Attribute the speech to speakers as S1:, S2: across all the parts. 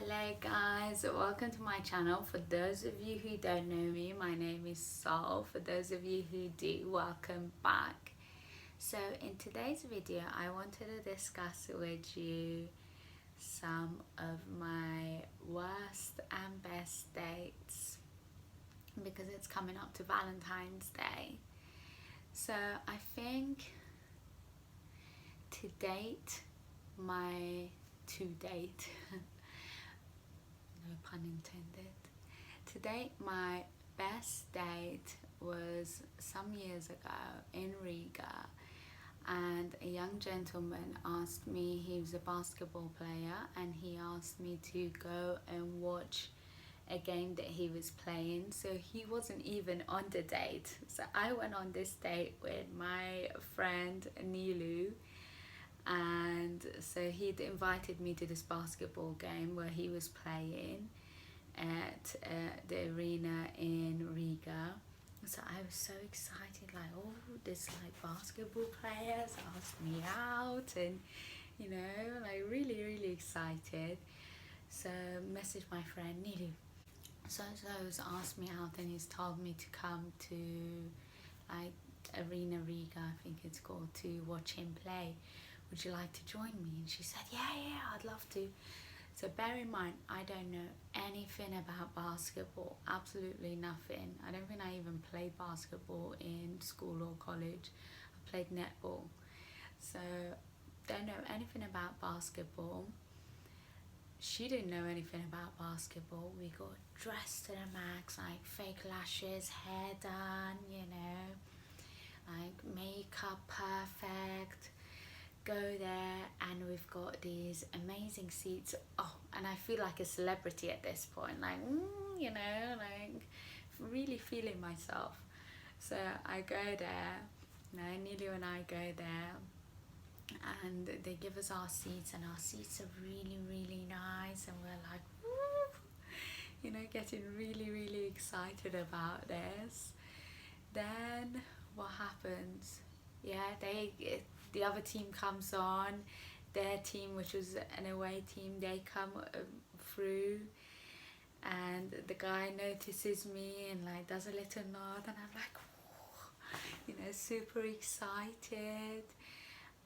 S1: Hello guys, welcome to my channel. For those of you who don't know me, my name is Sol. For those of you who do, welcome back. So in today's video I wanted to discuss with you some of my worst and best dates because it's coming up to Valentine's Day. So I think to date no pun intended. To date, my best date was some years ago in Riga, and a young gentleman asked me, he was a basketball player, and he asked me to go and watch a game that he was playing. So he wasn't even on the date. So I went on this date with my friend Nilu, and so he'd invited me to this basketball game where he was playing at the arena in Riga. So I was so excited, like, oh, this like basketball players asked me out, and you know, like really excited. So messaged my friend Nilu, so's asked me out, and he's told me to come to like Arena Riga, I think it's called, to watch him play. Would you like to join me? And she said, yeah, I'd love to. So bear in mind, I don't know anything about basketball, absolutely nothing. I don't think I even played basketball in school or college. I played netball. So don't know anything about basketball. She didn't know anything about basketball. We got dressed to the max, like fake lashes, hair done, you know, like makeup perfect. Go there, and we've got these amazing seats. Oh, and I feel like a celebrity at this point, like you know, like really feeling myself. So I go there, you know, Nilu and I go there, and they give us our seats, and our seats are really nice, and we're like woo, you know, getting really excited about this. Then what happens? Yeah, the other team comes on, their team, which was an away team, they come through, and the guy notices me and like does a little nod, and I'm like, whoa, you know, super excited.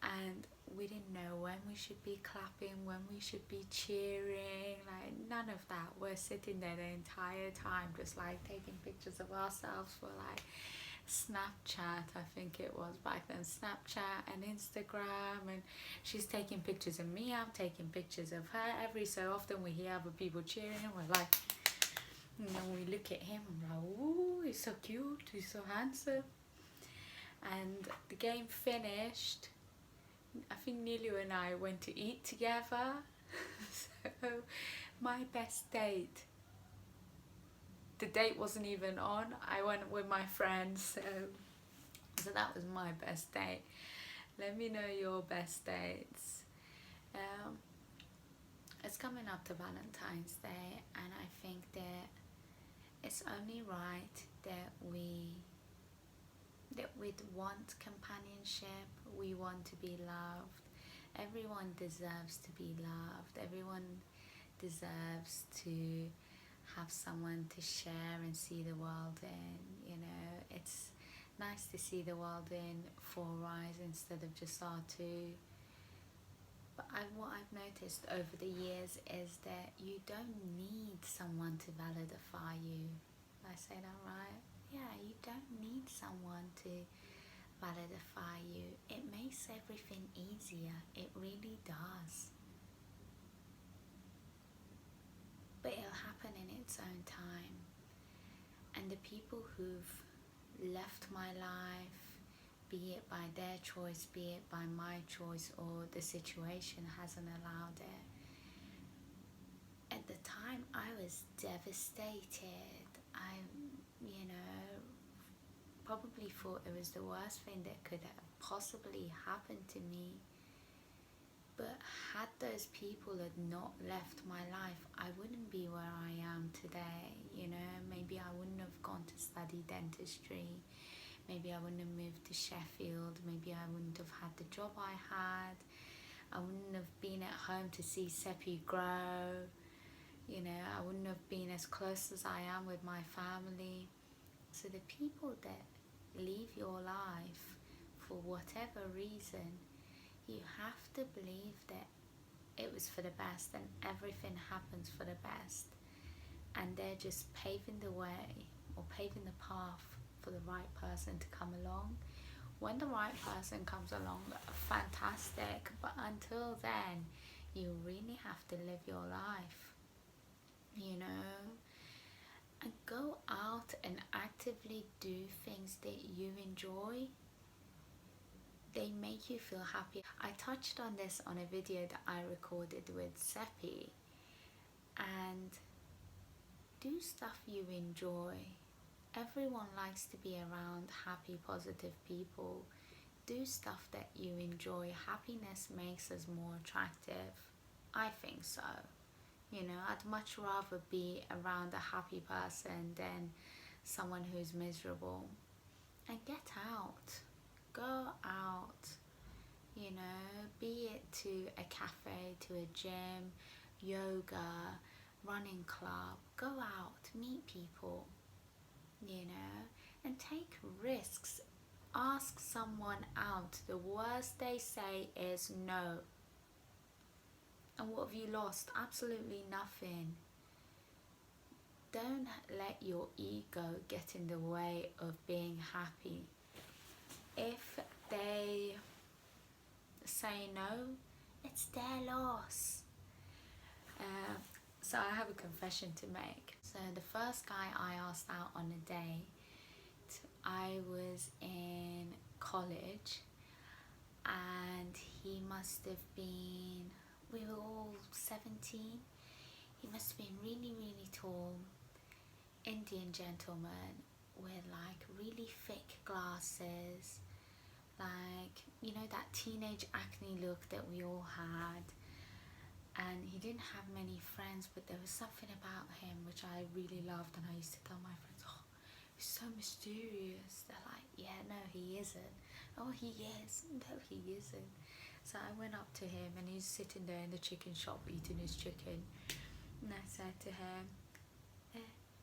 S1: And we didn't know when we should be clapping, when we should be cheering, like none of that. We're sitting there the entire time just like taking pictures of ourselves for like Snapchat, I think it was back then, Snapchat and Instagram, and she's taking pictures of me, I'm taking pictures of her. Every so often we hear other people cheering, and we're like, you know, we look at him and we're like, ooh, he's so cute, he's so handsome. And the game finished. I think Nilu and I went to eat together. So my best date, the date wasn't even on, I went with my friends, so that was my best date. Let me know your best dates. It's coming up to Valentine's Day, and I think that it's only right that we'd want companionship, we want to be loved. Everyone deserves to be loved. Everyone deserves to have someone to share and see the world in. You know, it's nice to see the world in 4 eyes instead of just our 2. But what I've noticed over the years is that you don't need someone to validate you. Did I say that right? Yeah, you don't need someone to validate you. It makes everything easier. It really does. But it'll happen in its own time. And the people who've left my life, be it by their choice, be it by my choice, or the situation hasn't allowed it. At the time, I was devastated. I, you know, probably thought it was the worst thing that could have possibly happened to me. But had those people had not left my life, I wouldn't be where I am today. You know, maybe I wouldn't have gone to study dentistry. Maybe I wouldn't have moved to Sheffield. Maybe I wouldn't have had the job I had. I wouldn't have been at home to see Seppi grow. You know, I wouldn't have been as close as I am with my family. So the people that leave your life for whatever reason, you have to believe that it was for the best and everything happens for the best, and they're just paving the way or paving the path for the right person to come along. When the right person comes along, fantastic, but until then, you really have to live your life, you know, and go out and actively do things that you enjoy. They make you feel happy. I touched on this on a video that I recorded with Seppi, and do stuff you enjoy. Everyone likes to be around happy, positive people. Do stuff that you enjoy. Happiness makes us more attractive. I think so. You know, I'd much rather be around a happy person than someone who's miserable. And get out. Go out. You know, be it to a cafe, to a gym, yoga, running club. Go out, meet people, you know, and take risks. Ask someone out. The worst they say is no. And what have you lost? Absolutely nothing. Don't let your ego get in the way of being happy. If they say no, it's their loss. So I have a confession to make. So the first guy I asked out on a date, I was in college, and he must have been, we were all 17. He must have been really, really tall, Indian gentleman with like really thick glasses, like, you know, that teenage acne look that we all had. And he didn't have many friends, but there was something about him which I really loved, and I used to tell my friends, oh, he's so mysterious. They're like, yeah, no, he isn't. Oh, he is. No, he isn't. So I went up to him, and he's sitting there in the chicken shop eating his chicken, and I said to him,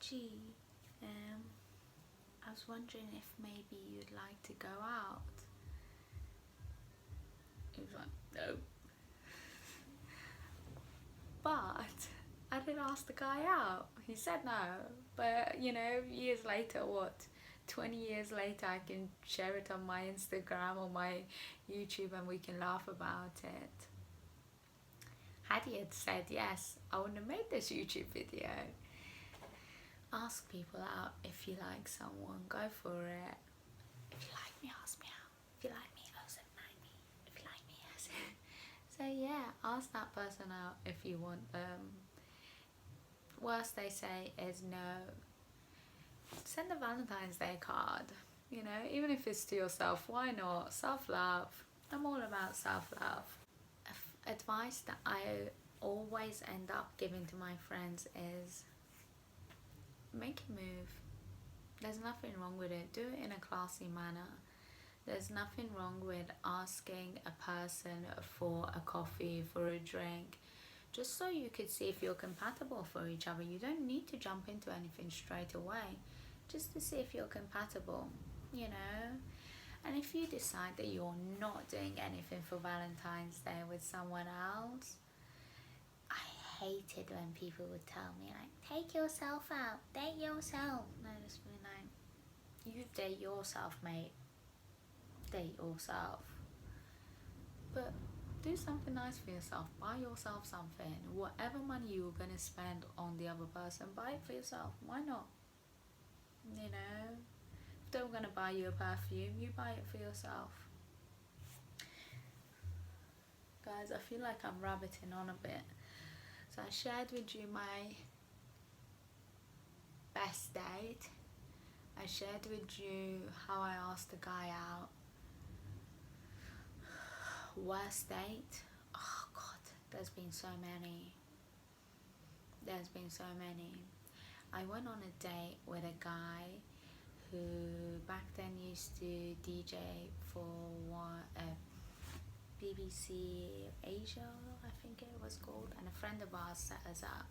S1: gee, I was wondering if maybe you'd like to go out. He was like, no. But I didn't ask the guy out. He said no. But, you know, years later, 20 years later, I can share it on my Instagram or my YouTube, and we can laugh about it. Had he had said yes, I wouldn't have made this YouTube video. Ask people out. If you like someone, go for it. If you like me, ask me out. If you like me, also like me. If you like me, yes. So yeah, ask that person out if you want them. Worst they say is no. Send a Valentine's Day card. You know, even if it's to yourself, why not? Self-love. I'm all about self-love. Advice that I always end up giving to my friends is make a move. There's nothing wrong with it. Do it in a classy manner. There's nothing wrong with asking a person for a coffee, for a drink, just so you could see if you're compatible for each other. You don't need to jump into anything straight away, just to see if you're compatible, you know. And if you decide that you're not doing anything for Valentine's Day with someone else, I hated when people would tell me, like, take yourself out, date yourself. No, just be like, you date yourself, mate. Date yourself. But do something nice for yourself. Buy yourself something. Whatever money you're going to spend on the other person, buy it for yourself. Why not? You know, if they're going to buy you a perfume, you buy it for yourself. Guys, I feel like I'm rabbiting on a bit. So I shared with you my best date. I shared with you how I asked the guy out. Worst date? Oh God, there's been so many. There's been so many. I went on a date with a guy who back then used to DJ for BBC Asia, I think it was called, and a friend of ours set us up.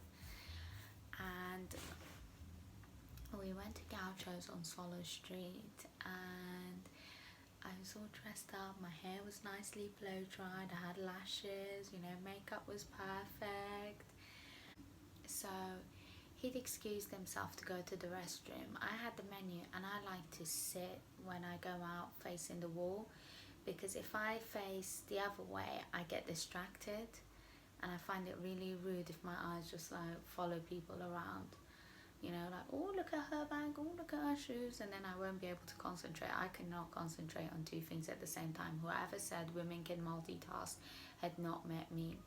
S1: and we went to Gaucho's on Solo Street, and I was all dressed up, my hair was nicely blow dried, I had lashes, you know, makeup was perfect. So he'd excused himself to go to the restroom. I had the menu, and I like to sit when I go out facing the wall, because if I face the other way I get distracted, and I find it really rude if my eyes just like follow people around, you know, like, oh look at her bag, oh look at her shoes, and then I won't be able to concentrate. I cannot concentrate on two things at the same time. Whoever said women can multitask had not met me.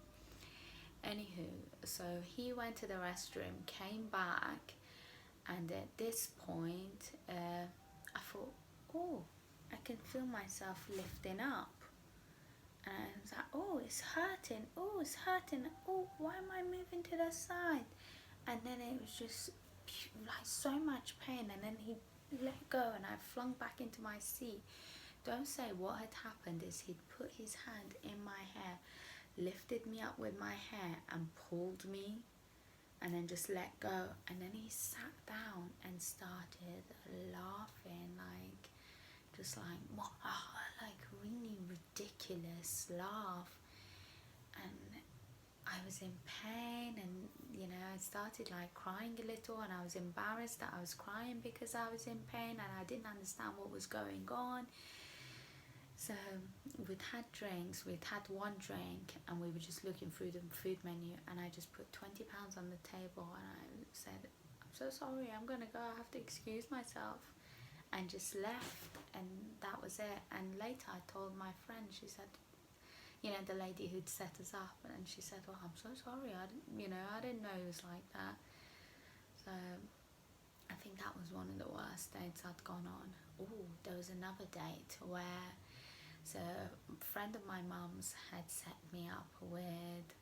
S1: Anywho, so he went to the restroom, came back, and at this point I thought, oh, I can feel myself lifting up, and I was like, oh, it's hurting, oh, it's hurting, oh, why am I moving to the side? And then it was just like so much pain, and then he let go and I flung back into my seat. Don't say what had happened is he'd put his hand in my hair, lifted me up with my hair and pulled me, and then just let go, and then he sat down and started laughing, like just like really ridiculous laugh. And I was in pain, and you know, I started like crying a little, and I was embarrassed that I was crying because I was in pain and I didn't understand what was going on. So we'd had drinks, we'd had one drink, and we were just looking through the food menu, and I just put £20 on the table, and I said, I'm so sorry, I'm gonna go, I have to excuse myself, and just left, and that was it. And later I told my friend, she said, you know, the lady who'd set us up, and she said, well, I'm so sorry, I didn't know it was like that. So I think that was one of the worst dates I'd gone on. Oh, there was another date where, so a friend of my mum's had set me up with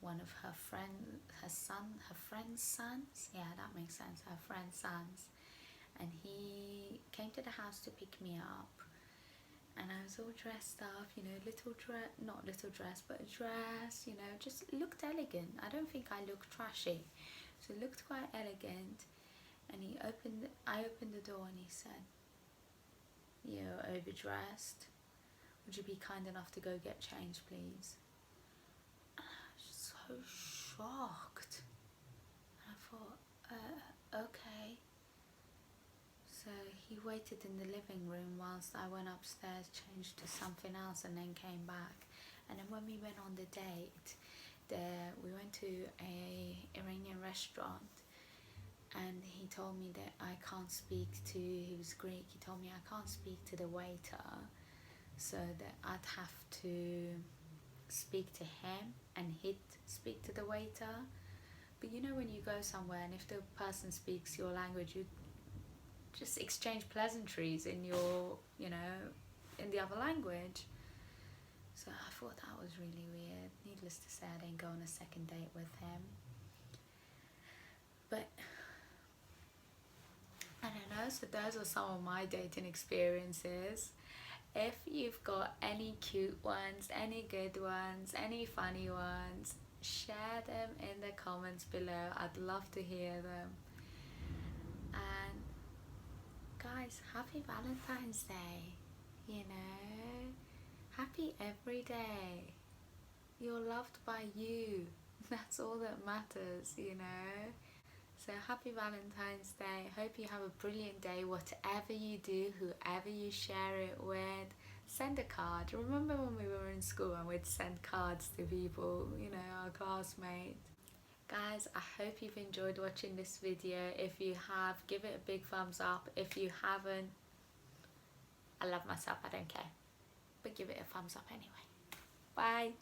S1: one of her friend's sons. Yeah, that makes sense, her friend's sons. And he came to the house to pick me up, and I was all dressed up, you know, not little dress, but a dress, you know, just looked elegant. I don't think I looked trashy, so it looked quite elegant. And I opened the door, and he said, you're overdressed, would you be kind enough to go get changed, please? And I was so shocked, and I thought, okay. So he waited in the living room whilst I went upstairs, changed to something else, and then came back. And then when we went on the date, we went to a Iranian restaurant, and he told me that he was Greek, he told me I can't speak to the waiter, so that I'd have to speak to him and he'd speak to the waiter. But you know, when you go somewhere and if the person speaks your language, you just exchange pleasantries in your, you know, in the other language. So I thought that was really weird. Needless to say, I didn't go on a second date with him. But I don't know, so those are some of my dating experiences. If you've got any cute ones, any good ones, any funny ones, share them in the comments below. I'd love to hear them. And guys, happy Valentine's Day, you know, happy every day. You're loved by you, that's all that matters, you know. So happy Valentine's Day. Hope you have a brilliant day, whatever you do, whoever you share it with. Send a card. Remember when we were in school and we'd send cards to people, you know, our classmates. Guys, I hope you've enjoyed watching this video. If you have, give it a big thumbs up. If you haven't, I love myself, I don't care. But give it a thumbs up anyway. Bye.